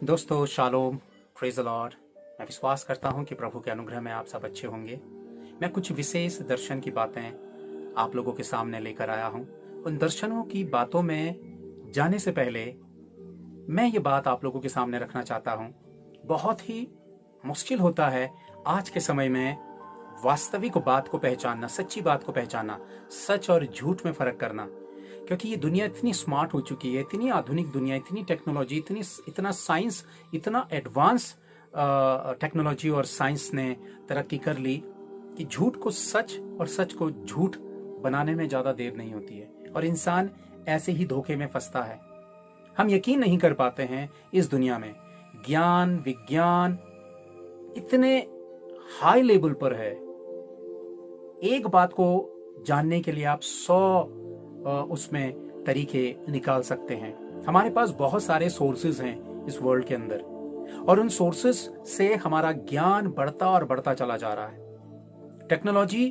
दोस्तों shalom, praise the Lord. मैं विश्वास करता हूं कि प्रभु के अनुग्रह में आप सब अच्छे होंगे। मैं कुछ विशेष दर्शन की बातें आप लोगों के सामने लेकर आया हूं। उन दर्शनों की बातों में जाने से पहले मैं ये बात आप लोगों के सामने रखना चाहता हूं। बहुत ही मुश्किल होता है आज के समय में वास्तविक बात को पहचानना, सच्ची बात को पहचानना, सच और झूठ में फर्क करना, क्योंकि ये दुनिया इतनी स्मार्ट हो चुकी है, इतनी आधुनिक दुनिया, इतनी टेक्नोलॉजी, इतना साइंस, इतना एडवांस टेक्नोलॉजी और साइंस ने तरक्की कर ली कि झूठ को सच और सच को झूठ बनाने में ज्यादा देर नहीं होती है और इंसान ऐसे ही धोखे में फंसता है। हम यकीन नहीं कर पाते हैं इस दुनिया में ज्ञान विज्ञान इतने हाई लेवल पर है। एक बात को जानने के लिए आप 100 उसमें तरीके निकाल सकते हैं। हमारे पास बहुत सारे सोर्सेज हैं इस वर्ल्ड के अंदर और उन सोर्सेज से हमारा ज्ञान बढ़ता और बढ़ता चला जा रहा है। टेक्नोलॉजी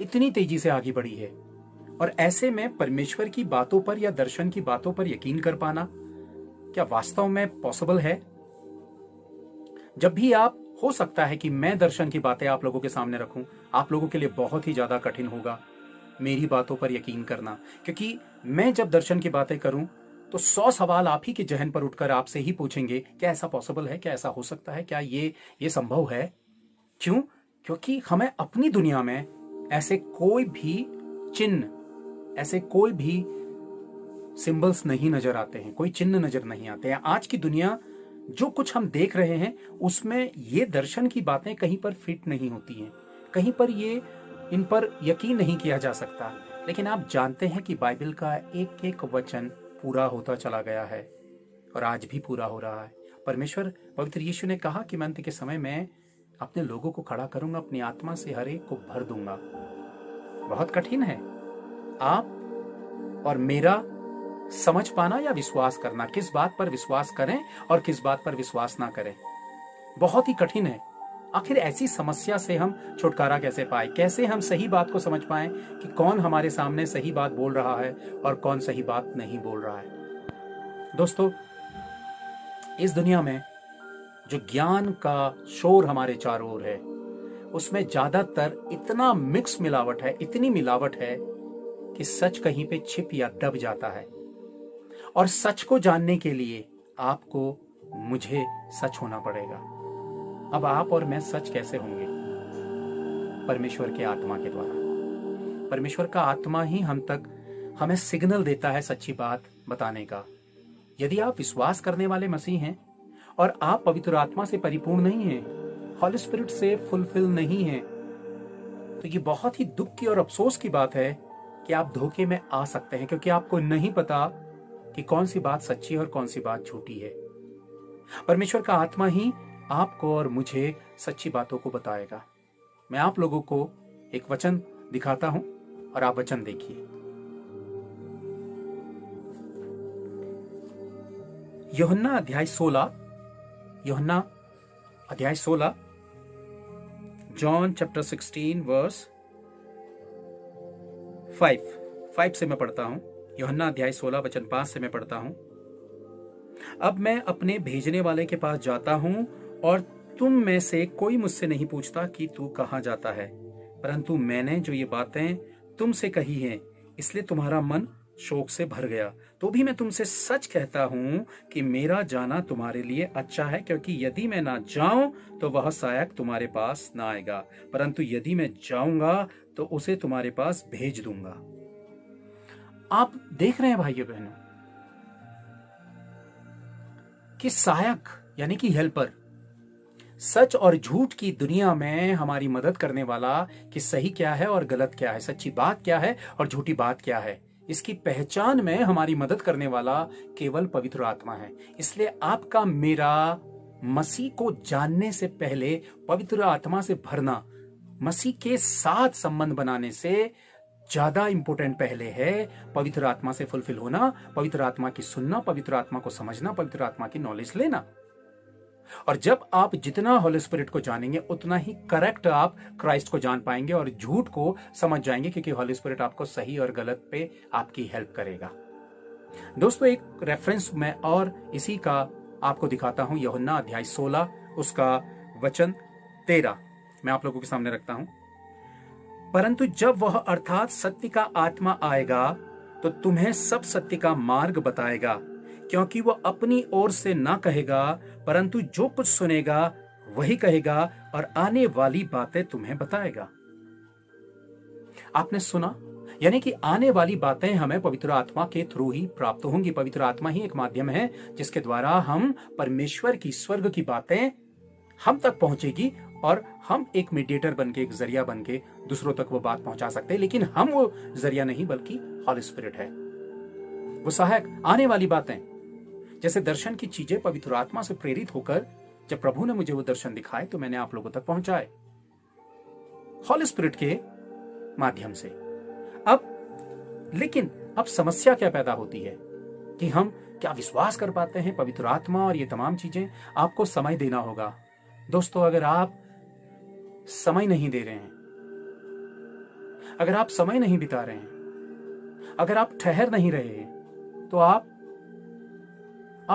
इतनी तेजी से आगे बढ़ी है और ऐसे में परमेश्वर की बातों पर या दर्शन की बातों पर यकीन कर पाना क्या वास्तव में पॉसिबल है? जब भी आप हो सकता है कि मैं दर्शन की बातें आप लोगों के सामने रखूं, आप लोगों के लिए बहुत ही ज्यादा कठिन होगा मेरी बातों पर यकीन करना, क्योंकि मैं जब दर्शन की बातें करूं तो 100 सवाल आप ही के जहन पर उठकर आपसे ही पूछेंगे, क्या ऐसा पॉसिबल है, क्या ऐसा हो सकता है, क्या ये संभव है? क्यों? क्योंकि हमें अपनी दुनिया में ऐसे कोई भी चिन्ह, ऐसे कोई भी सिंबल्स नहीं नजर आते हैं, कोई चिन्ह नजर नहीं आते हैं। आज की दुनिया जो कुछ हम देख रहे हैं उसमें ये दर्शन की बातें कहीं पर फिट नहीं होती हैं, कहीं पर इन पर यकीन नहीं किया जा सकता। लेकिन आप जानते हैं कि बाइबल का एक एक वचन पूरा होता चला गया है और आज भी पूरा हो रहा है। परमेश्वर पवित्र यीशु ने कहा कि मैं अंत के समय में अपने लोगों को खड़ा करूंगा, अपनी आत्मा से हर एक को भर दूंगा। बहुत कठिन है आप और मेरा समझ पाना या विश्वास करना, किस बात पर विश्वास करें और किस बात पर विश्वास ना करें, बहुत ही कठिन है। आखिर ऐसी समस्या से हम छुटकारा कैसे पाए? कैसे हम सही बात को समझ पाएं कि कौन हमारे सामने सही बात बोल रहा है और कौन सही बात नहीं बोल रहा है? दोस्तों, इस दुनिया में जो ज्ञान का शोर हमारे चारों ओर है उसमें ज्यादातर इतना मिक्स मिलावट है, इतनी मिलावट है कि सच कहीं पे छिप या दब जाता है। और सच को जानने के लिए आपको मुझे सच होना पड़ेगा। अब आप और मैं सच कैसे होंगे? परमेश्वर के आत्मा के द्वारा। परमेश्वर का आत्मा ही हमें सिग्नल देता है सच्ची बात बताने का। यदि आप विश्वास करने वाले मसीह हैं और आप पवित्र आत्मा से परिपूर्ण नहीं हैं, हॉली स्पिरिट से फुलफिल नहीं हैं, तो ये बहुत ही दुख की और अफसोस की बात है कि आप धोखे में आ सकते हैं, क्योंकि आपको नहीं पता कि कौन सी बात सच्ची है और कौन सी बात झूठी है। परमेश्वर का आत्मा ही आपको और मुझे सच्ची बातों को बताएगा। मैं आप लोगों को एक वचन दिखाता हूं और आप वचन देखिए। यूहन्ना अध्याय 16, जॉन चैप्टर 16 वर्स 5 से मैं पढ़ता हूं। यूहन्ना अध्याय 16 वचन 5 से मैं पढ़ता हूं। अब मैं अपने भेजने वाले के पास जाता हूं और तुम में से कोई मुझसे नहीं पूछता कि तू कहां जाता है, परंतु मैंने जो ये बातें तुमसे कही हैं इसलिए तुम्हारा मन शोक से भर गया। तो भी मैं तुमसे सच कहता हूं कि मेरा जाना तुम्हारे लिए अच्छा है, क्योंकि यदि मैं ना जाऊं तो वह सहायक तुम्हारे पास ना आएगा, परंतु यदि मैं जाऊंगा तो उसे तुम्हारे पास भेज दूंगा। आप देख रहे हैं भाइयों बहनों कि सहायक यानी कि हेल्पर, सच और झूठ की दुनिया में हमारी मदद करने वाला कि सही क्या है और गलत क्या है, सच्ची बात क्या है और झूठी बात क्या है, इसकी पहचान में हमारी मदद करने वाला केवल पवित्र आत्मा है। इसलिए आपका मेरा मसीह को जानने से पहले पवित्र आत्मा से भरना, मसीह के साथ संबंध बनाने से ज्यादा इंपोर्टेंट पहले है पवित्र आत्मा से फुलफिल होना, पवित्र आत्मा की सुनना, पवित्र आत्मा को समझना, पवित्र आत्मा की नॉलेज लेना। और जब आप जितना होली स्पिरिट को जानेंगे उतना ही करेक्ट आप क्राइस्ट को जान पाएंगे और झूठ को समझ जाएंगे, क्योंकि होली स्पिरिट आपको सही और गलत पे आपकी हेल्प करेगा। दोस्तों, एक रेफरेंस मैं और इसी का आपको दिखाता हूं। यूहन्ना अध्याय 16 उसका वचन 13 मैं आप लोगों के सामने रखता हूं। परंतु जब वह अर्थात सत्य का आत्मा आएगा तो तुम्हें सब सत्य का मार्ग बताएगा, क्योंकि वह अपनी ओर से ना कहेगा, परंतु जो कुछ सुनेगा वही कहेगा और आने वाली बातें तुम्हें बताएगा। आपने सुना, यानी कि आने वाली बातें हमें पवित्र आत्मा के थ्रू ही प्राप्त होंगी। पवित्र आत्मा ही एक माध्यम है जिसके द्वारा हम परमेश्वर की, स्वर्ग की बातें हम तक पहुंचेगी और हम एक मीडिएटर बनके, एक जरिया बनके दूसरों तक वो बात पहुंचा सकते हैं। लेकिन हम वो जरिया नहीं, बल्कि हॉली स्पिरिट है, वो सहायक। आने वाली बातें जैसे दर्शन की चीजें पवित्र आत्मा से प्रेरित होकर जब प्रभु ने मुझे वो दर्शन दिखाए तो मैंने आप लोगों तक पहुंचाए हॉली स्पिरिट के माध्यम से। लेकिन अब समस्या क्या पैदा होती है कि हम क्या विश्वास कर पाते हैं पवित्र आत्मा और ये तमाम चीजें? आपको समय देना होगा दोस्तों। अगर आप समय नहीं दे रहे हैं, अगर आप समय नहीं बिता रहे हैं, अगर आप ठहर नहीं रहे हैं, तो आप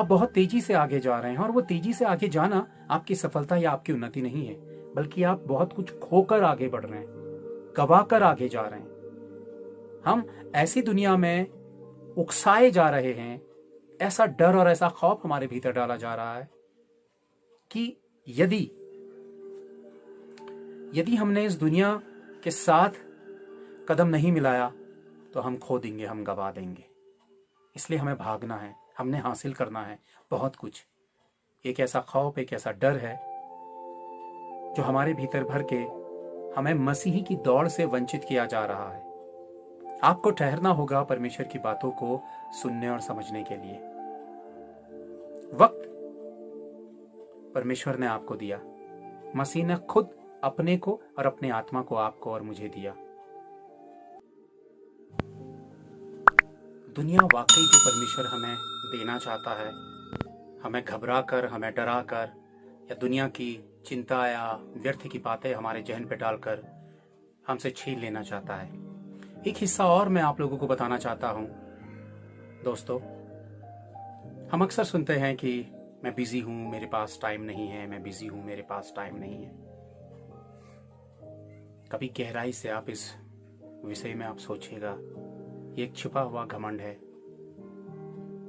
बहुत तेजी से आगे जा रहे हैं। और वो तेजी से आगे जाना आपकी सफलता या आपकी उन्नति नहीं है, बल्कि आप बहुत कुछ खोकर आगे बढ़ रहे हैं, गवाकर आगे जा रहे हैं। हम ऐसी दुनिया में उकसाए जा रहे हैं, ऐसा डर और ऐसा खौफ हमारे भीतर डाला जा रहा है कि यदि हमने इस दुनिया के साथ कदम नहीं मिलाया तो हम खो देंगे, हम गवा देंगे। इसलिए हमें भागना है, हमने हासिल करना है बहुत कुछ। एक ऐसा खौफ, एक ऐसा डर है जो हमारे भीतर भर के हमें मसीही की दौड़ से वंचित किया जा रहा है। आपको ठहरना होगा परमेश्वर की बातों को सुनने और समझने के लिए। वक्त परमेश्वर ने आपको दिया, मसीह ने खुद अपने को और अपने आत्मा को आपको और मुझे दिया। दुनिया वाकई जो परमेश्वर हमें देना चाहता है, हमें घबरा कर, हमें डरा कर, या दुनिया की चिंता या व्यर्थ की बातें हमारे जहन पे डालकर हमसे छीन लेना चाहता है। एक हिस्सा और मैं आप लोगों को बताना चाहता हूं दोस्तों। हम अक्सर सुनते हैं कि मैं बिजी हूं, मेरे पास टाइम नहीं है, मैं बिजी हूं, मेरे पास टाइम नहीं है। कभी गहराई से आप इस विषय में आप सोचिएगा, ये एक छिपा हुआ घमंड है।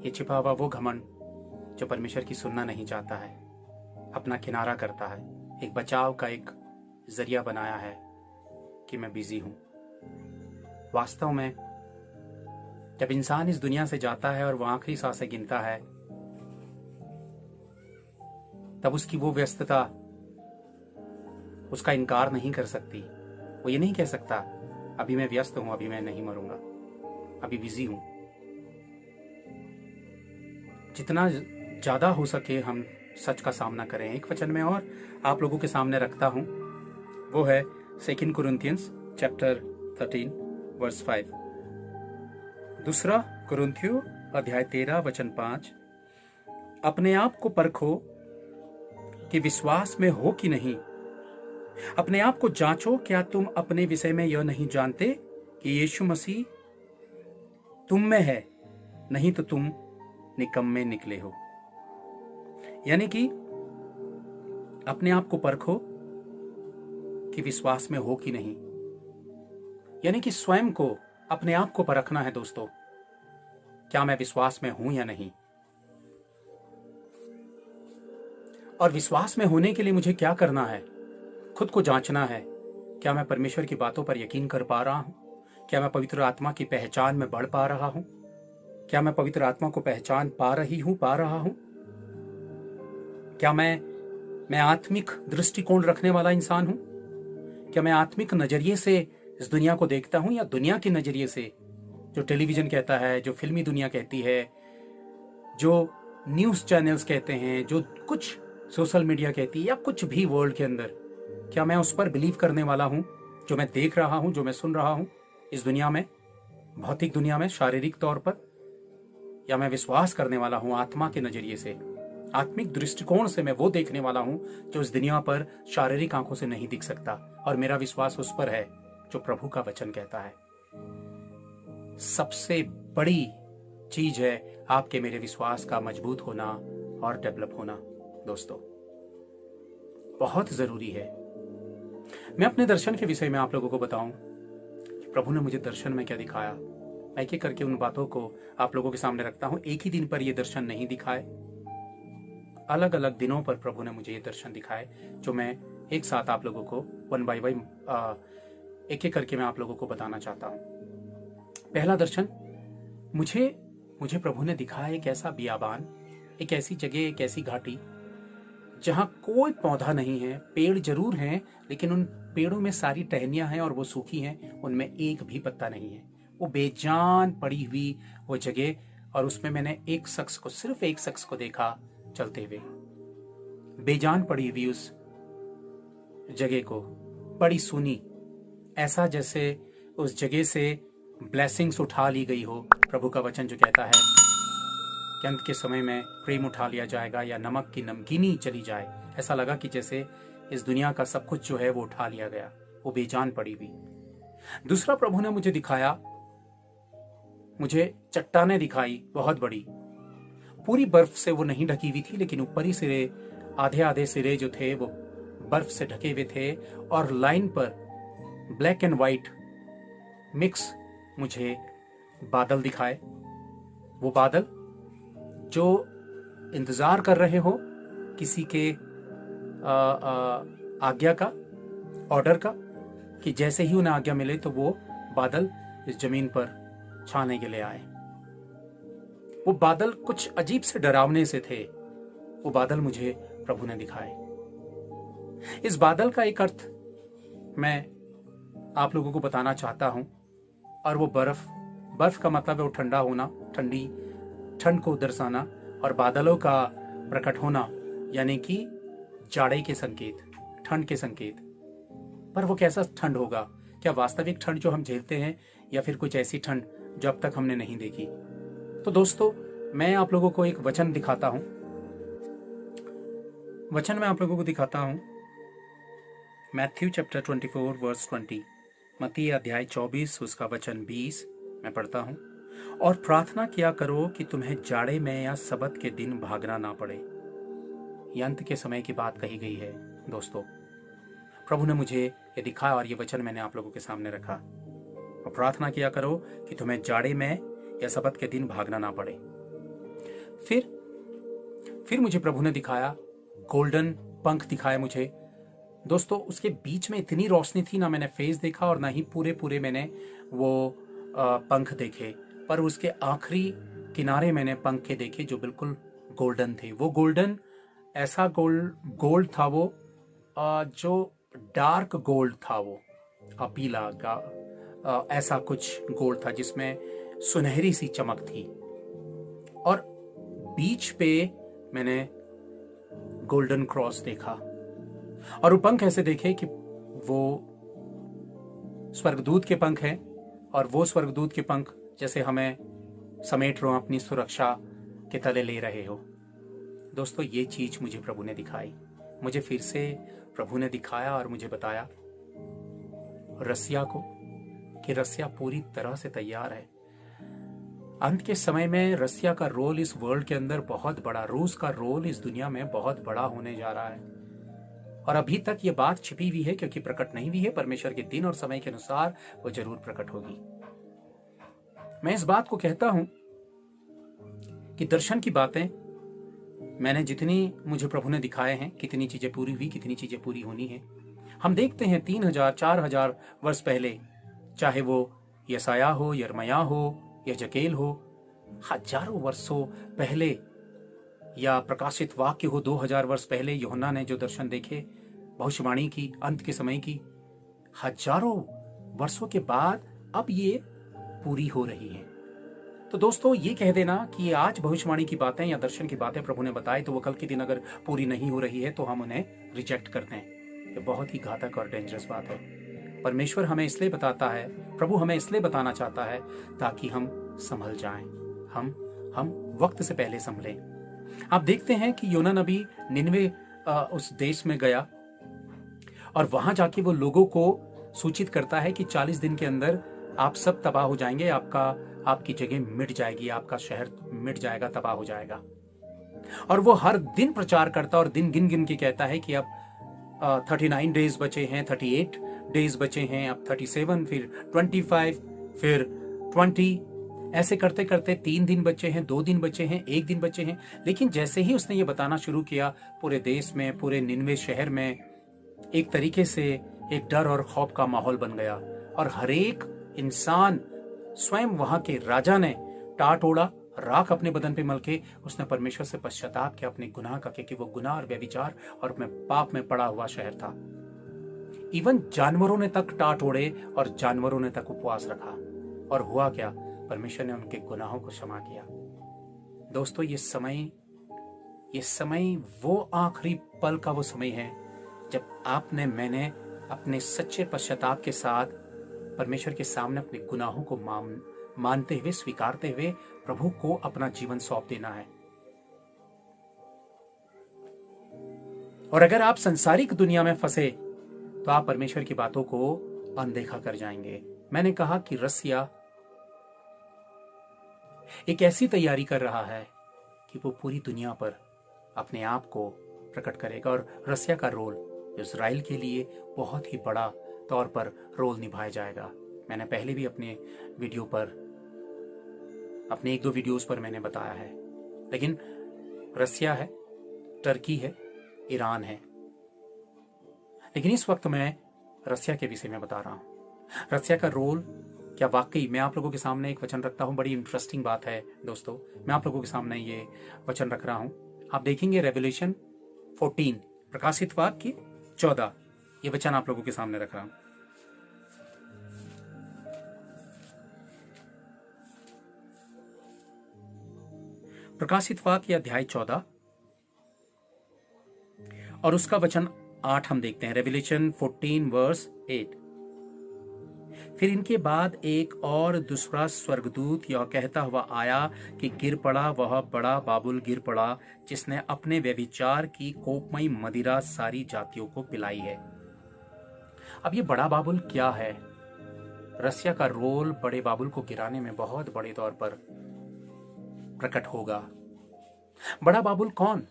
ये छिपा हुआ वो घमंड जो परमेश्वर की सुनना नहीं चाहता है, अपना किनारा करता है, एक बचाव का एक जरिया बनाया है कि मैं बिजी हूं। वास्तव में जब इंसान इस दुनिया से जाता है और वो आखिरी सांसें गिनता है, तब उसकी वो व्यस्तता उसका इनकार नहीं कर सकती। वो ये नहीं कह सकता अभी मैं व्यस्त हूं, अभी मैं नहीं मरूंगा, अभी बिजी हूं। जितना ज्यादा हो सके हम सच का सामना करें। एक वचन में और आप लोगों के सामने रखता हूं, वो है 2 कुरिन्थियंस चैप्टर 13 वर्स 5। दूसरा कुरिन्थियों अध्याय 13 वचन 5। अपने आप को परखो कि विश्वास में हो कि नहीं। अपने आप को जांचो, क्या तुम अपने विषय में यह नहीं जानते कि यीशु मसीह तुम में है, नहीं तो तुम निकम्मे निकले हो। यानी कि अपने आप को परखो कि विश्वास में हो कि नहीं। यानी कि स्वयं को, अपने आप को परखना है दोस्तों, क्या मैं विश्वास में हूं या नहीं। और विश्वास में होने के लिए मुझे क्या करना है? खुद को जांचना है। क्या मैं परमेश्वर की बातों पर यकीन कर पा रहा हूं? क्या मैं पवित्र आत्मा की पहचान में बढ़ पा रहा हूं? क्या मैं पवित्र आत्मा को पहचान पा रहा हूं? क्या मैं आत्मिक दृष्टिकोण रखने वाला इंसान हूं? क्या मैं आत्मिक नजरिए से इस दुनिया को देखता हूं, या दुनिया के नजरिए से, जो टेलीविजन कहता है, जो फिल्मी दुनिया कहती है, जो न्यूज चैनल्स कहते हैं, जो कुछ सोशल मीडिया कहती है, या कुछ भी वर्ल्ड के अंदर, क्या मैं उस पर बिलीव करने वाला हूं? जो मैं देख रहा हूं, जो मैं सुन रहा हूं इस दुनिया में, भौतिक दुनिया में, शारीरिक तौर पर, या मैं विश्वास करने वाला हूं आत्मा के नजरिए से, आत्मिक दृष्टिकोण से मैं वो देखने वाला हूं जो इस दुनिया पर शारीरिक आंखों से नहीं दिख सकता, और मेरा विश्वास उस पर है जो प्रभु का वचन कहता है। सबसे बड़ी चीज है आपके मेरे विश्वास का मजबूत होना और डेवलप होना दोस्तों बहुत जरूरी है। मैं अपने दर्शन के विषय में आप लोगों को बताऊं कि प्रभु ने मुझे दर्शन में क्या दिखाया। मैं एक एक करके उन बातों को आप लोगों के सामने रखता हूं। एक ही दिन पर ये दर्शन नहीं दिखाए, अलग अलग दिनों पर प्रभु ने मुझे ये दर्शन दिखाए, जो मैं एक साथ आप लोगों को वन बाय वन एक एक करके मैं आप लोगों को बताना चाहता हूं। पहला दर्शन मुझे प्रभु ने दिखाया एक ऐसा बियाबान, एक ऐसी जगह, एक ऐसी घाटी जहां कोई पौधा नहीं है। पेड़ जरूर हैं, लेकिन उन पेड़ों में सारी टहनियां हैं और वो सूखी हैं, उनमें एक भी पत्ता नहीं है। वो बेजान पड़ी हुई वो जगह, और उसमें मैंने एक शख्स को, सिर्फ एक शख्स को देखा चलते हुए। बेजान पड़ी हुई उस जगह को, बड़ी सुनी, ऐसा जैसे उस जगह से ब्लेसिंग्स उठा ली गई हो। प्रभु का वचन जो कहता है कि अंत के समय में प्रेम उठा लिया जाएगा या नमक की नमकीनी चली जाए। ऐसा लगा कि जैसे इस दुनिया का सब कुछ जो है वो उठा लिया गया, वो बेजान पड़ी हुई। दूसरा प्रभु ने मुझे दिखाया, मुझे चट्टानें दिखाई बहुत बड़ी, पूरी बर्फ से वो नहीं ढकी हुई थी, लेकिन ऊपरी सिरे, आधे आधे सिरे जो थे वो बर्फ से ढके हुए थे, और लाइन पर ब्लैक एंड व्हाइट मिक्स मुझे बादल दिखाए। वो बादल जो इंतजार कर रहे हो किसी के आज्ञा का, ऑर्डर का, कि जैसे ही उन्हें आज्ञा मिले तो वो बादल इस जमीन पर छाने के लिए आए। वो बादल कुछ अजीब से डरावने से थे। वो बादल मुझे प्रभु ने दिखाए। इस बादल का एक अर्थ मैं आप लोगों को बताना चाहता हूं, और वो बर्फ का मतलब है वो ठंडा होना, ठंड को दर्शाना, और बादलों का प्रकट होना यानी कि जाड़े के संकेत, ठंड के संकेत। पर वो कैसा ठंड होगा? क्या वास्तविक ठंड जो हम झेलते हैं, या फिर कुछ ऐसी ठंड जो अब तक हमने नहीं देखी? तो दोस्तों, मैं आप लोगों को एक वचन दिखाता हूं। वचन मैं आप लोगों को दिखाता हूं, मैथ्यू चैप्टर 24 वर्स 20, मत्ती अध्याय 24 उसका वचन 20 मैं पढ़ता हूं। और प्रार्थना किया करो कि तुम्हें जाड़े में या सबत के दिन भागना ना पड़े। ये अंत के समय की बात कही गई है दोस्तों। प्रभु ने मुझे ये दिखाया और ये वचन मैंने आप लोगों के सामने रखा। और प्रार्थना किया करो कि तुम्हें जाड़े में या सबत के दिन भागना ना पड़े। फिर मुझे प्रभु ने दिखाया गोल्डन पंख दिखाए मुझे दोस्तों। उसके बीच में इतनी रोशनी थी, ना मैंने फेस देखा और ना ही पूरे मैंने वो पंख देखे, पर उसके आखिरी किनारे मैंने पंख के देखे जो बिल्कुल गोल्डन थे। वो गोल्डन, ऐसा गोल्ड था वो, जो डार्क गोल्ड था वो, पीला का ऐसा कुछ गोल्ड था जिसमें सुनहरी सी चमक थी। और बीच पे मैंने गोल्डन क्रॉस देखा, और वो पंख ऐसे देखे कि वो स्वर्गदूत के पंख हैं, और वो स्वर्गदूत के पंख जैसे हमें समेट रहे हो, अपनी सुरक्षा के तले ले रहे हो। दोस्तों, ये चीज मुझे प्रभु ने दिखाई। मुझे फिर से प्रभु ने दिखाया और मुझे बताया रसिया को कि रसिया पूरी तरह से तैयार है। अंत के समय में रसिया का रोल इस वर्ल्ड के अंदर बहुत बड़ा, रूस का रोल इस दुनिया में बहुत बड़ा होने जा रहा है। और अभी तक ये बात छिपी हुई है क्योंकि प्रकट नहीं हुई है। परमेश्वर के दिन और समय के अनुसार वो जरूर प्रकट होगी। मैं इस बात को कहता हूं कि दर्शन की बातें मैंने जितनी मुझे प्रभु ने दिखाए हैं, कितनी चीजें पूरी हुई, कितनी चीजें पूरी होनी है। हम देखते हैं 3000 4000 वर्ष पहले, चाहे वो यसाया हो, यर्मया हो या जकेल हो, हजारों वर्षों पहले, या प्रकाशित वाक्य हो 2000 वर्ष पहले यूहन्ना ने जो दर्शन देखे, भविष्यवाणी की अंत के समय की, हजारों वर्षों के बाद अब ये पूरी हो रही है। तो दोस्तों, ये कह देना कि आज भविष्यवाणी की बातें या दर्शन की बातें प्रभु ने बताई तो वो कल के दिन अगर पूरी नहीं हो रही है तो हम उन्हें रिजेक्ट करते हैं। ये बहुत ही घातक और डेंजरस बात है। परमेश्वर हमें इसलिए बताता है, प्रभु हमें इसलिए बताना चाहता है ताकि हम संभल जाएं, हम वक्त से पहले संभलें। आप देखते हैं कि योना नबी निनवे उस देश में गया और वहां जाके वो लोगों को सूचित करता है कि 40 दिन के अंदर आप सब तबाह हो जाएंगे, आपकी जगह मिट जाएगी, आपका शहर मिट जाएगा, तबाह हो जाएगा। और वो हर दिन प्रचार करता और दिन गिन गिन के कहता है कि अब 39 डेज बचे हैं, 38 डेज बचे हैं, अब 37, फिर 25, फिर 20, ऐसे करते करते 3 दिन बचे हैं, 2 दिन बचे हैं, 1 दिन बचे हैं। लेकिन जैसे ही उसने ये बताना शुरू किया, पूरे देश में, पूरे निनवे शहर में एक तरीके से एक डर और खौफ का माहौल बन गया और हर एक इंसान, स्वयं वहां के राजा ने टाट ओढ़ा, राख अपने बदन पे मल के उसने परमेश्वर से पश्चाताप किया अपने गुनाह का, क्योंकि वो गुनाह और व्यभिचार और में पाप में पड़ा हुआ शहर था। इवन जानवरों ने तक टाट ओढ़े और जानवरों ने तक उपवास रखा। और हुआ क्या? परमेश्वर ने उनके गुनाहों को क्षमा किया। दोस्तों, ये समय वो आखिरी पल का वो समय है जब मैंने अपने सच्चे पश्चाताप के साथ परमेश्वर के सामने अपने गुनाहों को मानते हुए, स्वीकारते हुए प्रभु को अपना जीवन सौंप देना है। और अगर आप संसारिक दुनिया में फंसे तो आप परमेश्वर की बातों को अनदेखा कर जाएंगे। मैंने कहा कि रसिया एक ऐसी तैयारी कर रहा है कि वो पूरी दुनिया पर अपने आप को प्रकट करेगा और रसिया का रोल इजराइल के लिए बहुत ही बड़ा तौर पर रोल निभाया जाएगा। मैंने पहले भी अपने वीडियो पर, अपने 1-2 वीडियोस पर मैंने बताया है। लेकिन रसिया है, टर्की है, ईरान है। लेकिन इस वक्त मैं रसिया के विषय में बता रहा हूं। रसिया का रोल क्या वाकई, मैं आप लोगों के सामने एक वचन रखता हूं। बड़ी इंटरेस्टिंग बात है दोस्तों, मैं आप लोगों के सामने ये वचन रख रहा हूं। आप देखेंगे रेवल्यूशन 14, प्रकाशित वाक्य 14, ये वचन आप लोगों के सामने रख रहा हूं। प्रकाशित वाक्य अध्याय 14 और उसका वचन 8 हम देखते हैं। Revolution 14 versus 8। फिर इनके बाद एक और दूसरा स्वर्गदूत यह कहता हुआ आया कि गिर पड़ा वह बड़ा बाबुल, गिर पड़ा जिसने अपने व्यभिचार की कोपमयी मदिरा सारी जातियों को पिलाई है। अब ये बड़ा बाबुल क्या है? रसिया का रोल बड़े बाबुल को गिराने में बहुत बड़े तौर पर प्रकट होगा। बड़ा बाबुल कौन?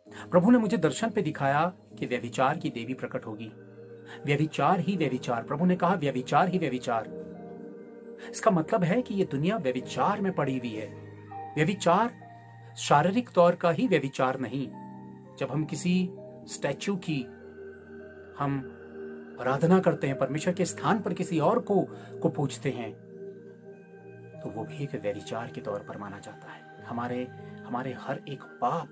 प्रभु ने मुझे दर्शन पे दिखाया कि व्यभिचार की देवी प्रकट होगी। व्यभिचार ही व्यभिचार, प्रभु ने कहा व्यभिचार ही व्यभिचार। इसका मतलब है कि ये दुनिया व्यभिचार में पड़ी हुई है। व्यभिचार शारीरिक तौर का ही व्यभिचार नहीं। जब हम किसी स्टैच्यू की हम आराधना करते हैं, परमेश्वर के स्थान पर किसी और को पूजते हैं, तो वो भी एक व्यभिचार के तौर पर माना जाता है। हमारे हर एक पाप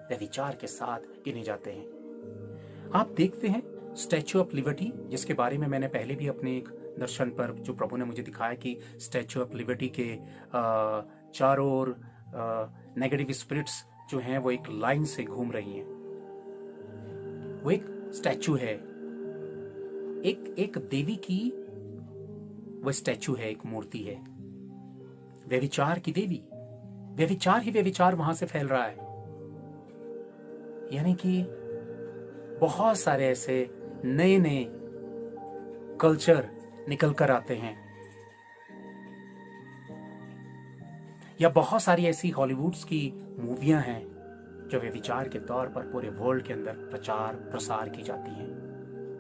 व्यभिचार के साथ गिने जाते हैं। आप देखते हैं स्टैच्यू ऑफ लिबर्टी, जिसके बारे में मैंने पहले भी अपने एक दर्शन पर, जो प्रभु ने मुझे दिखाया कि स्टैच्यू ऑफ लिबर्टी के चारों ओर नेगेटिव स्पिरिट्स जो हैं वो एक लाइन से घूम रही हैं। वो एक स्टैच्यू है, एक देवी की वो स्टैच्यू है, एक मूर्ति है। व्यभिचार की देवी, व्यभिचार ही व्यभिचार वहां से फैल रहा है। यानी कि बहुत सारे ऐसे नए नए कल्चर निकल कर आते हैं, या बहुत सारी ऐसी हॉलीवुड्स की मूवियां हैं जो व्यभिचार के तौर पर पूरे वर्ल्ड के अंदर प्रचार प्रसार की जाती हैं।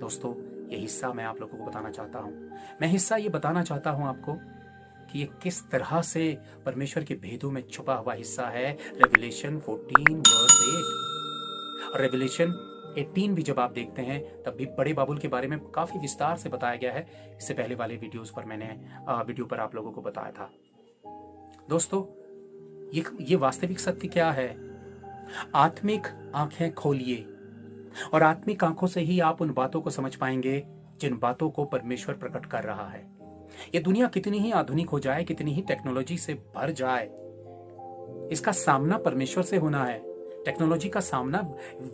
दोस्तों, ये हिस्सा मैं आप लोगों को बताना चाहता हूं। मैं हिस्सा ये बताना चाहता हूं आपको कि ये किस तरह से परमेश्वर के भेदों में छुपा हुआ हिस्सा है। रेवलेशन 14 वर्स 8 और रेवलेशन 18 भी जब आप देखते हैं तब भी बड़े बाबुल के बारे में काफी विस्तार से बताया गया है। इससे पहले वाले वीडियोस पर मैंने वीडियो पर आप लोगों को बताया था। दोस्तों, ये वास्तविक सत्य क्या है? आत्मिक आंखें खोलिए और आत्मिक आंखों से ही आप उन बातों को समझ पाएंगे जिन बातों को परमेश्वर प्रकट कर रहा है। ये दुनिया कितनी ही आधुनिक हो जाए, कितनी ही टेक्नोलॉजी से भर जाए, इसका सामना परमेश्वर से होना है। टेक्नोलॉजी का सामना,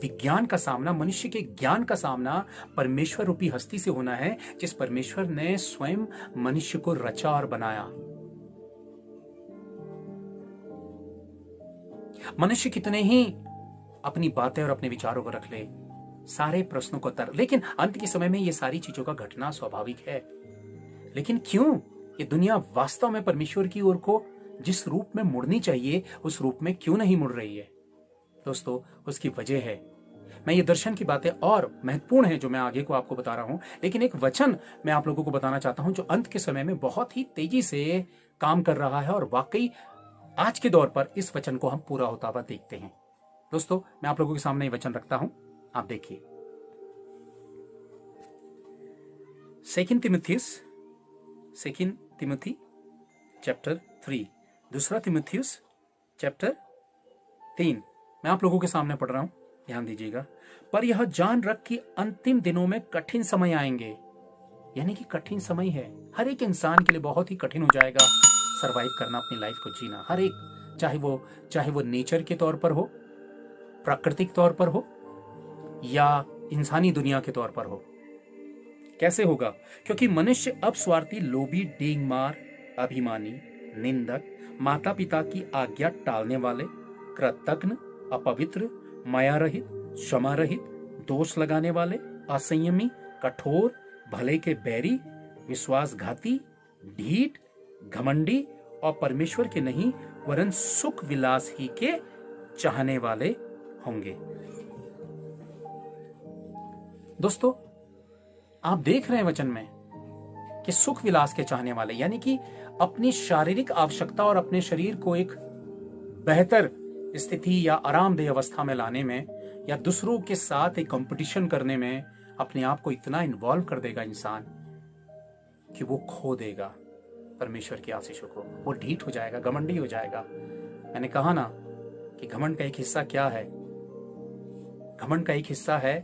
विज्ञान का सामना, मनुष्य के ज्ञान का सामना परमेश्वर रूपी हस्ती से होना है, जिस परमेश्वर ने स्वयं मनुष्य को रचा और बनाया। मनुष्य कितने ही अपनी बातें और अपने विचारों को रख ले, सारे प्रश्नों को लेकिन अंत के समय में ये सारी चीजों का घटना स्वाभाविक है। लेकिन क्यों ये दुनिया वास्तव में परमेश्वर की ओर को जिस रूप में मुड़नी चाहिए उस रूप में क्यों नहीं मुड़ रही है? दोस्तों, उसकी वजह है, मैं ये दर्शन की बातें और महत्वपूर्ण है जो मैं आगे को आपको बता रहा हूं, लेकिन एक वचन मैं आप लोगों को बताना चाहता हूं जो अंत के समय में बहुत ही तेजी से काम कर रहा है और वाकई आज के दौर पर इस वचन को हम पूरा होता हुआ देखते हैं। दोस्तों, मैं आप लोगों के सामने ये वचन रखता हूं, आप देखिए। सेकंड तिमुथी चैप्टर 3, दूसरा तिमुथियुस चैप्टर 3, मैं आप लोगों के सामने पढ़ रहा हूं, ध्यान दीजिएगा। पर यह जान रख कि अंतिम दिनों में कठिन समय आएंगे, यानी कि कठिन समय है, हर एक इंसान के लिए बहुत ही कठिन हो जाएगा सरवाइव करना, अपनी लाइफ को जीना, हर एक, चाहे वो नेचर के तौर पर हो, प्राकृतिक तौर पर हो या इंसानी दुनिया के तौर पर हो। कैसे होगा? क्योंकि मनुष्य अब स्वार्थी, लोभी, डींगमार, अभिमानी, निंदक, माता पिता की आज्ञा टालने वाले, कृतघ्न, अपवित्र, माया रहित, क्षमा रहित, दोष लगाने वाले, असंयमी, कठोर, भले के बैरी, विश्वासघाती, ढीठ, घमंडी और परमेश्वर के नहीं वरन सुख विलास ही के चाहने वाले होंगे। दोस्तों, आप देख रहे हैं वचन में कि सुख विलास के चाहने वाले, यानी कि अपनी शारीरिक आवश्यकता और अपने शरीर को एक बेहतर स्थिति या आरामदेह अवस्था में लाने में या दूसरों के साथ एक कंपटीशन करने में अपने आप को इतना इन्वॉल्व कर देगा इंसान कि वो खो देगा परमेश्वर की आशीषों को, वो ढीठ हो जाएगा, घमंडी हो जाएगा। मैंने कहा ना कि घमंड का एक हिस्सा क्या है? घमंड का एक हिस्सा है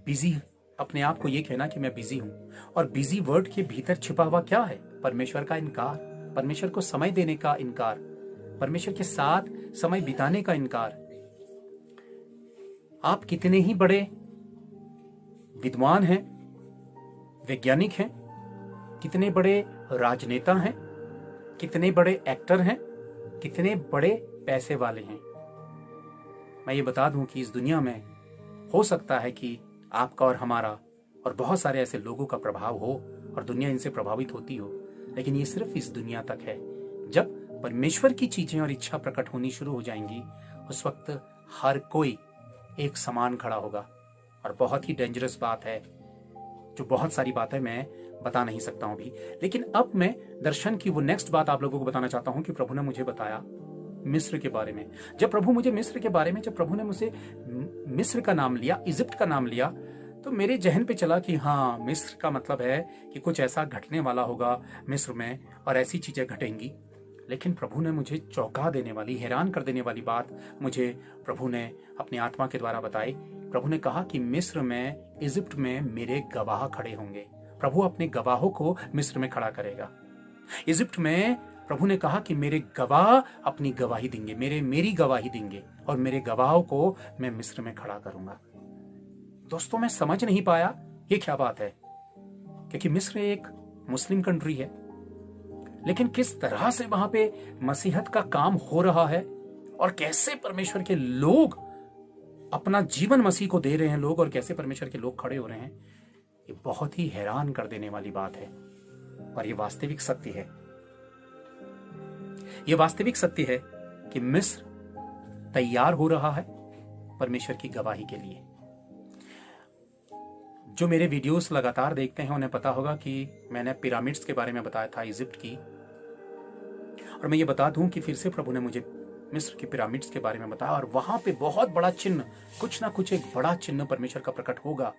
बिजी, अपने आप को ये कहना कि मैं बिजी हूं, और बिजी वर्ड के भीतर छिपा हुआ क्या है? परमेश्वर का इनकार, परमेश्वर को समय देने का इनकार, परमेश्वर के साथ समय बिताने का इनकार। आप कितने ही बड़े विद्वान हैं, वैज्ञानिक हैं, कितने बड़े राजनेता हैं, कितने बड़े एक्टर हैं, कितने बड़े पैसे वाले हैं, मैं ये बता दूं कि इस दुनिया में हो सकता है कि आपका और हमारा और बहुत सारे ऐसे लोगों का प्रभाव हो और दुनिया इनसे प्रभावित होती हो, लेकिन ये सिर्फ इस दुनिया तक है। जब परमेश्वर की चीजें और इच्छा प्रकट होनी शुरू हो जाएंगी, उस वक्त हर कोई एक समान खड़ा होगा। और बहुत ही डेंजरस बात है, जो बहुत सारी बातें मैं बता नहीं सकता हूं अभी, लेकिन अब मैं दर्शन की वो नेक्स्ट बात आप लोगों को बताना चाहता हूं कि प्रभु ने मुझे बताया मिस्र के बारे में। जब प्रभु ने मुझे मिस्र का नाम लिया, इजिप्ट का नाम लिया, तो मेरे जहन पे चला कि हाँ, मिस्र का मतलब है कि कुछ ऐसा घटने वाला होगा मिस्र में और ऐसी चीजें घटेंगी। लेकिन प्रभु ने मुझे चौंका देने वाली, हैरान कर देने वाली बात मुझे प्रभु ने अपनी आत्मा के द्वारा बताई। प्रभु ने कहा कि मिस्र में, इजिप्ट में मेरे गवाह खड़े होंगे। प्रभु अपने गवाहों को मिस्र में खड़ा करेगा। इजिप्ट में प्रभु ने कहा कि मेरे गवाह अपनी गवाही देंगे, मेरी गवाही देंगे, और मेरे गवाहों को मैं मिस्र में खड़ा करूंगा। दोस्तों, मैं समझ नहीं पाया ये क्या बात है, क्योंकि मिस्र एक मुस्लिम कंट्री है, लेकिन किस तरह से वहां पे मसीहत का काम हो रहा है और कैसे परमेश्वर के लोग अपना जीवन मसीह को दे रहे हैं लोग, और कैसे परमेश्वर के लोग खड़े हो रहे हैं, ये बहुत ही हैरान कर देने वाली बात है। और ये वास्तविक सत्य है, ये वास्तविक सत्य है कि मिस्र तैयार हो रहा है परमेश्वर की गवाही के लिए। जो मेरे वीडियोस लगातार देखते हैं उन्हें पता होगा कि मैंने पिरामिड्स के बारे में बताया था, इजिप्ट की, और मैं ये बता दूं कि फिर से प्रभु ने मुझे मिस्र की पिरामिड्स के बारे में बताया, और वहां पे बहुत बड़ा चिन्ह, कुछ ना कुछ एक बड़ा चिन्ह परमेश्वर का प्रकट होगा।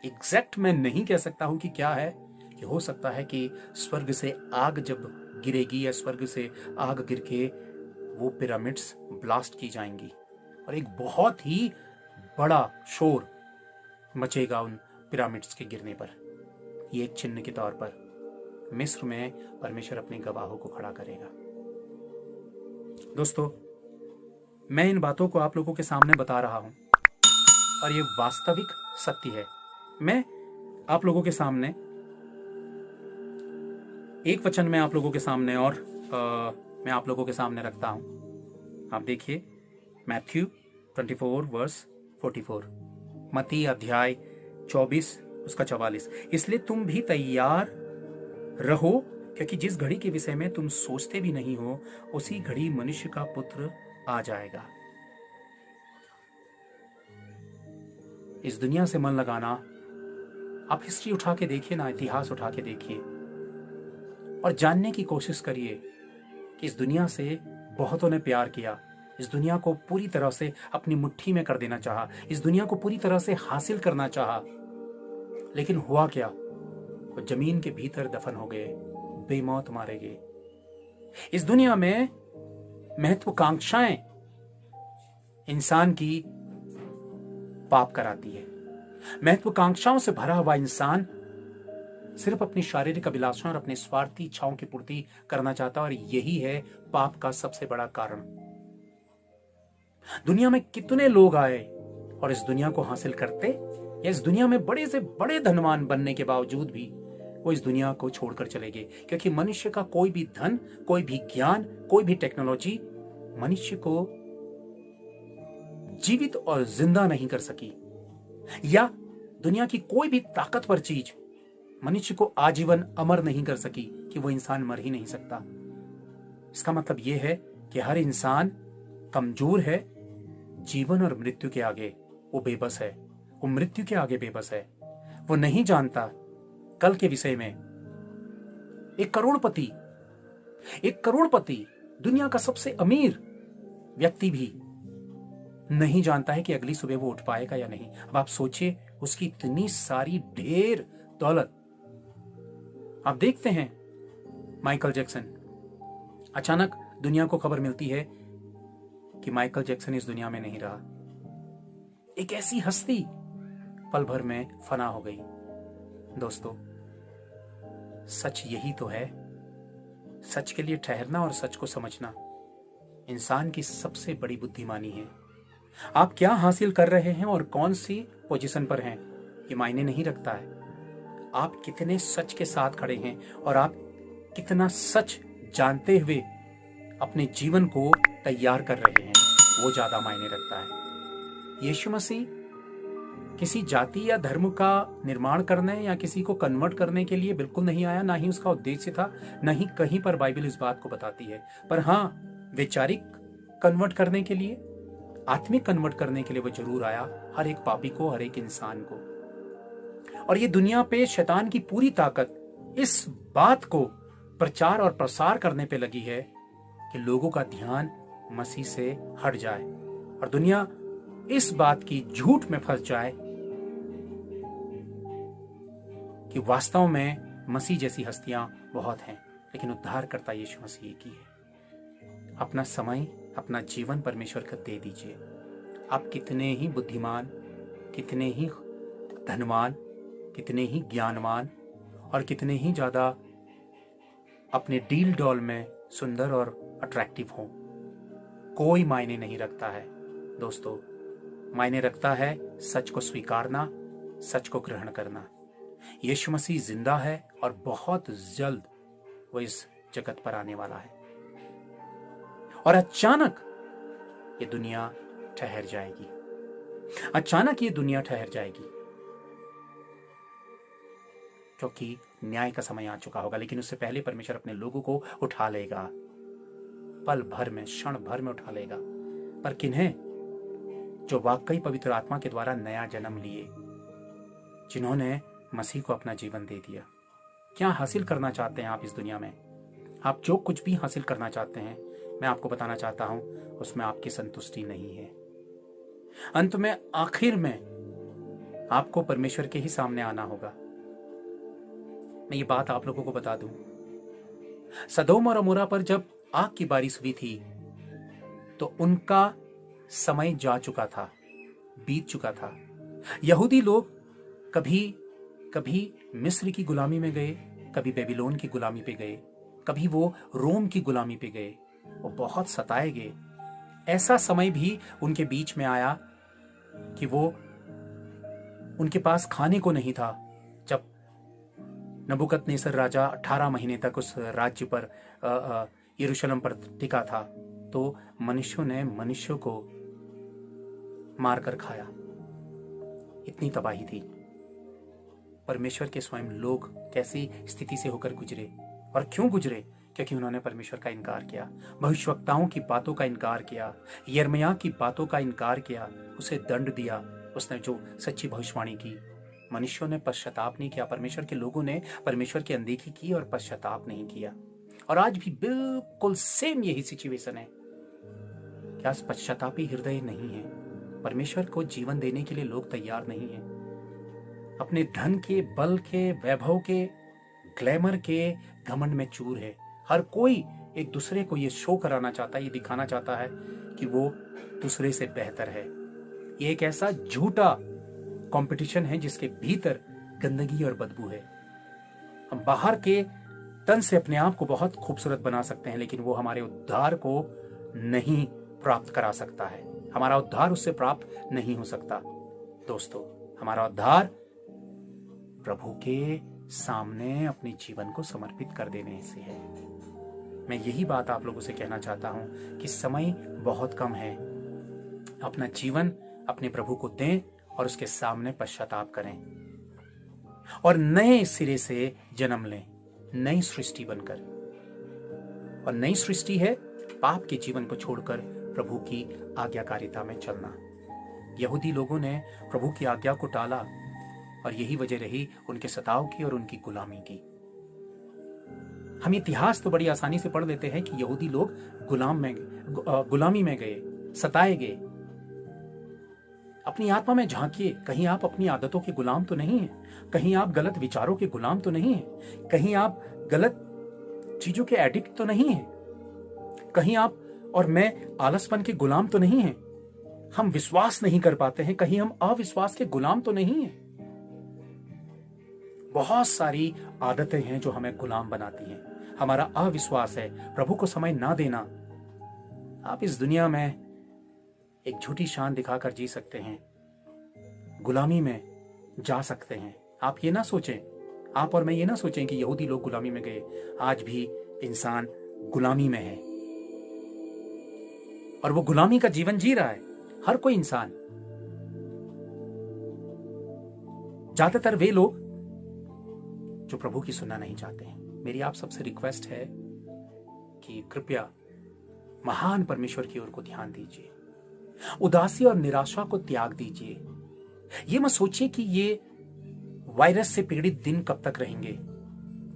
एग्जैक्ट मैं नहीं कह सकता हूं कि क्या है, कि हो सकता है कि स्वर्ग से आग जब गिरेगी या स्वर्ग से आग गिर के वो पिरामिड्स ब्लास्ट की जाएंगी और एक बहुत ही बड़ा शोर मचेगा उन पिरामिड्स के गिरने पर। ये एक चिन्ह के तौर पर मिस्र में परमेश्वर अपने गवाहों को खड़ा करेगा। दोस्तों, मैं इन बातों को आप लोगों के सामने बता रहा हूं और ये वास्तविक सत्य है। मैं आप लोगों के सामने एक वचन में आप लोगों के सामने और मैं आप लोगों के सामने रखता हूं। आप देखिए, मैथ्यू 24 वर्स 44, मत्ती अध्याय 24 उसका 44। इसलिए तुम भी तैयार रहो, क्योंकि जिस घड़ी के विषय में तुम सोचते भी नहीं हो, उसी घड़ी मनुष्य का पुत्र आ जाएगा। इस दुनिया से मन लगाना, आप हिस्ट्री उठा के देखिए ना, इतिहास उठा के देखिए और जानने की कोशिश करिए कि इस दुनिया से बहुतों ने प्यार किया, इस दुनिया को पूरी तरह से अपनी मुट्ठी में कर देना चाहा, इस दुनिया को पूरी तरह से हासिल करना चाहा, लेकिन हुआ क्या? वो जमीन के भीतर दफन हो गए, बेमौत मारे गए। इस दुनिया में महत्वाकांक्षाएं इंसान की पाप कराती है। महत्वाकांक्षाओं से भरा हुआ इंसान सिर्फ अपनी शारीरिक अभिलाषाओं और अपनी स्वार्थी इच्छाओं की पूर्ति करना चाहता है, और यही है पाप का सबसे बड़ा कारण। दुनिया में कितने लोग आए और इस दुनिया को हासिल करते, या इस दुनिया में बड़े से बड़े धनवान बनने के बावजूद भी वो इस दुनिया को छोड़कर चले गए, क्योंकि मनुष्य का कोई भी धन, कोई भी ज्ञान, कोई भी टेक्नोलॉजी मनुष्य को जीवित और जिंदा नहीं कर सकी, या दुनिया की कोई भी ताकतवर चीज मनुष्य को आजीवन अमर नहीं कर सकी कि वो इंसान मर ही नहीं सकता। इसका मतलब यह है कि हर इंसान कमजोर है, जीवन और मृत्यु के आगे वो बेबस है, वो मृत्यु के आगे बेबस है। वो नहीं जानता कल के विषय में। एक करोड़पति दुनिया का सबसे अमीर व्यक्ति भी नहीं जानता है कि अगली सुबह वो उठ पाएगा या नहीं। अब आप सोचिए, उसकी इतनी सारी ढेर दौलत। आप देखते हैं माइकल जैक्सन, अचानक दुनिया को खबर मिलती है कि माइकल जैक्सन इस दुनिया में नहीं रहा। एक ऐसी हस्ती पल भर में फना हो गई। दोस्तों, सच यही तो है। सच के लिए ठहरना और सच को समझना इंसान की सबसे बड़ी बुद्धिमानी है। आप क्या हासिल कर रहे हैं और कौन सी पोजीशन पर हैं, ये मायने नहीं रखता है। आप कितने सच के साथ खड़े हैं और आप कितना सच जानते हुए अपने जीवन को तैयार कर रहे हैं, वो ज्यादा मायने रखता है। यीशु मसीह किसी जाति या धर्म का निर्माण करने या किसी को कन्वर्ट करने के लिए बिल्कुल नहीं आया, ना ही उसका उद्देश्य था, ना ही कहीं पर बाइबल इस बात को बताती है। पर हाँ, वैचारिक कन्वर्ट करने के लिए, आत्मिक कन्वर्ट करने के लिए वो जरूर आया, हर एक पापी को, हर एक इंसान को। और ये दुनिया पे शैतान की पूरी ताकत इस बात को प्रचार और प्रसार करने पे लगी है कि लोगों का ध्यान मसीह से हट जाए और दुनिया इस बात की झूठ में फंस जाए कि वास्तव में मसीह जैसी हस्तियां बहुत हैं, लेकिन उद्धारकर्ता यीशु मसीह एक ही है। अपना समय, अपना जीवन परमेश्वर को दे दीजिए। आप कितने ही बुद्धिमान, कितने ही धनवान, कितने ही ज्ञानवान और कितने ही ज्यादा अपने डील डॉल में सुंदर और अट्रैक्टिव हो, कोई मायने नहीं रखता है। दोस्तों, मायने रखता है सच को स्वीकारना, सच को ग्रहण करना। यीशु मसीह जिंदा है और बहुत जल्द वो इस जगत पर आने वाला है और अचानक ये दुनिया ठहर जाएगी। अचानक ये दुनिया ठहर जाएगी क्योंकि न्याय का समय आ चुका होगा। लेकिन उससे पहले परमेश्वर अपने लोगों को उठा लेगा, पल भर में, क्षण भर में उठा लेगा। पर किन्हें? जो वाकई पवित्र आत्मा के द्वारा नया जन्म लिए, जिन्होंने मसीह को अपना जीवन दे दिया। क्या हासिल करना चाहते हैं आप इस दुनिया में? आप जो कुछ भी हासिल करना चाहते हैं, मैं आपको बताना चाहता हूं, उसमें आपकी संतुष्टि नहीं है। अंत में, आखिर में आपको परमेश्वर के ही सामने आना होगा। मैं ये बात आप लोगों को बता दूं, सदोम और अमोरा पर जब आग की बारिश हुई थी तो उनका समय जा चुका था, बीत चुका था। यहूदी लोग कभी मिस्र की गुलामी में गए, कभी बेबीलोन की गुलामी पे गए, कभी वो रोम की गुलामी पे गए, वो बहुत सताए गए। ऐसा समय भी उनके बीच में आया कि वो उनके पास खाने को नहीं था। जब नबूकदनेस्सर राजा 18 महीने तक उस राज्य पर यरूशलेम पर टिका था, तो मनुष्यों ने मनुष्यों को मारकर खाया। इतनी तबाही थी। परमेश्वर के स्वयं लोग कैसी स्थिति से होकर गुजरे, और क्यों गुजरे? क्योंकि उन्होंने परमेश्वर का इनकार किया, भविष्यवक्ताओं की बातों का इनकार किया, यिर्मयाह की बातों का इनकार किया, उसे दंड दिया, उसने जो सच्ची भविष्यवाणी की, मनुष्यों ने पश्चाताप नहीं किया, परमेश्वर के लोगों ने परमेश्वर की अनदेखी की और पश्चाताप नहीं किया। और आज भी बिल्कुल सेम यही सिचुएशन है। क्या पश्चातापी हृदय नहीं है? परमेश्वर को जीवन देने के लिए लोग तैयार नहीं है। अपने धन के, बल के, वैभव के, ग्लैमर के घमंड में चूर है। हर कोई एक दूसरे को ये शो कराना चाहता है, ये दिखाना चाहता है कि वो दूसरे से बेहतर है। ये एक ऐसा झूठा कंपटीशन है जिसके भीतर गंदगी और बदबू है। हम बाहर के तन से अपने आप को बहुत खूबसूरत बना सकते हैं, लेकिन वो हमारे उद्धार को नहीं प्राप्त करा सकता है। हमारा उद्धार उससे प्राप्त नहीं हो सकता। दोस्तों, हमारा उद्धार प्रभु के सामने अपने जीवन को समर्पित कर देने से है। मैं यही बात आप लोगों से कहना चाहता हूं कि समय बहुत कम है। अपना जीवन अपने प्रभु को दें और उसके सामने पश्चाताप करें और नए सिरे से जन्म लें, नई सृष्टि बनकर। और नई सृष्टि है पाप के जीवन को छोड़कर प्रभु की आज्ञाकारिता में चलना। यहूदी लोगों ने प्रभु की आज्ञा को टाला और यही वजह रही उनके सताव की और उनकी गुलामी की। हम इतिहास तो बड़ी आसानी से पढ़ लेते हैं कि यहूदी लोग गुलामी में गए, सताए गए। अपनी आत्मा में झांकिए, कहीं आप अपनी आदतों के गुलाम तो नहीं हैं? कहीं आप गलत विचारों के गुलाम तो नहीं हैं? कहीं आप गलत चीजों के एडिक्ट तो नहीं हैं? कहीं आप और मैं आलसपन के गुलाम तो नहीं हैं? हम विश्वास नहीं कर पाते हैं, कहीं हम अविश्वास के गुलाम तो नहीं हैं? बहुत सारी आदतें हैं जो हमें गुलाम बनाती हैं। हमारा अविश्वास है, प्रभु को समय ना देना। आप इस दुनिया में एक झूठी शान दिखाकर जी सकते हैं, गुलामी में जा सकते हैं। आप ये ना सोचें, आप और मैं ये ना सोचें कि यहूदी लोग गुलामी में गए। आज भी इंसान गुलामी में है और वो गुलामी का जीवन जी रहा है, हर कोई इंसान। ज्यादातर वे लोग जो प्रभु की सुनना नहीं चाहते हैं। मेरी आप सबसे रिक्वेस्ट है कि कृपया महान परमेश्वर की ओर को ध्यान दीजिए। उदासी और निराशा को त्याग दीजिए। ये मत सोचिए कि ये वायरस से पीड़ित दिन कब तक रहेंगे,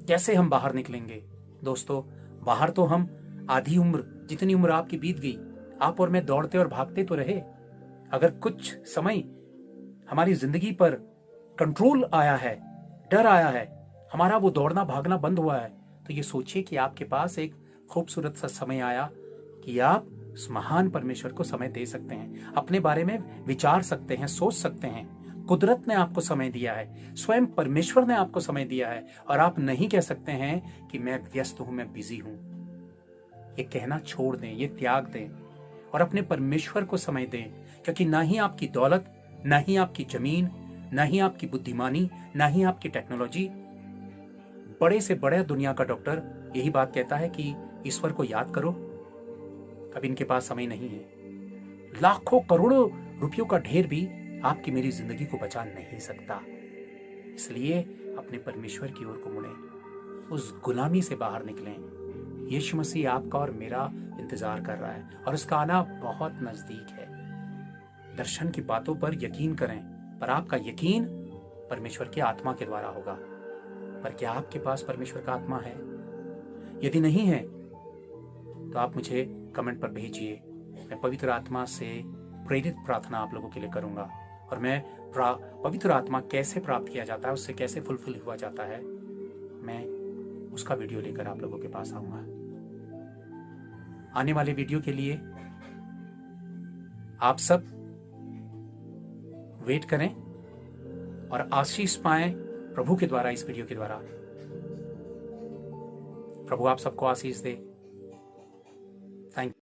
कैसे हम बाहर निकलेंगे। दोस्तों, बाहर तो हम आधी उम्र, जितनी उम्र आपकी बीत गई, आप और मैं दौड़ते और भागते तो रहे। अगर कुछ समय हमारी जिंदगी पर कंट्रोल आया है, डर आया है, हमारा वो दौड़ना भागना बंद हुआ है, तो ये सोचिए कि आपके पास एक खूबसूरत सा समय आया कि आप उस महान परमेश्वर को समय दे सकते हैं, अपने बारे में विचार सकते हैं, सोच सकते हैं। कुदरत ने आपको समय दिया है, स्वयं परमेश्वर ने आपको समय दिया है, और आप नहीं कह सकते हैं कि मैं व्यस्त हूं, मैं बिजी हूं। ये कहना छोड़ दें, ये त्याग दें और अपने परमेश्वर को समय दें, क्योंकि ना ही आपकी दौलत, ना ही आपकी जमीन, ना ही आपकी बुद्धिमानी, ना ही आपकी टेक्नोलॉजी। बड़े से बड़ा दुनिया का डॉक्टर यही बात कहता है कि ईश्वर को याद करो। अब इनके पास समय नहीं है। लाखों करोड़ों रुपयों का ढेर भी आपकी मेरी जिंदगी को बचा नहीं सकता। इसलिए अपने परमेश्वर की ओर को मुड़े, उस गुलामी से बाहर निकलें। यीशु मसीह आपका और मेरा इंतजार कर रहा है और उसका आना बहुत नजदीक है। दर्शन की बातों पर यकीन करें, पर आपका यकीन परमेश्वर की आत्मा के द्वारा होगा। पर क्या आपके पास परमेश्वर का आत्मा है? यदि नहीं है तो आप मुझे कमेंट पर भेजिए। मैं पवित्र आत्मा से प्रेरित प्रार्थना आप लोगों के लिए करूंगा, और मैं पवित्र आत्मा कैसे प्राप्त किया जाता है, उससे कैसे फुलफिल हुआ जाता है, मैं उसका वीडियो लेकर आप लोगों के पास आऊंगा। आने वाले वीडियो के लिए आप सब वेट करें और आशीष पाएं प्रभु के द्वारा, इस वीडियो के द्वारा। प्रभु आप सबको आशीष दे। Thank you.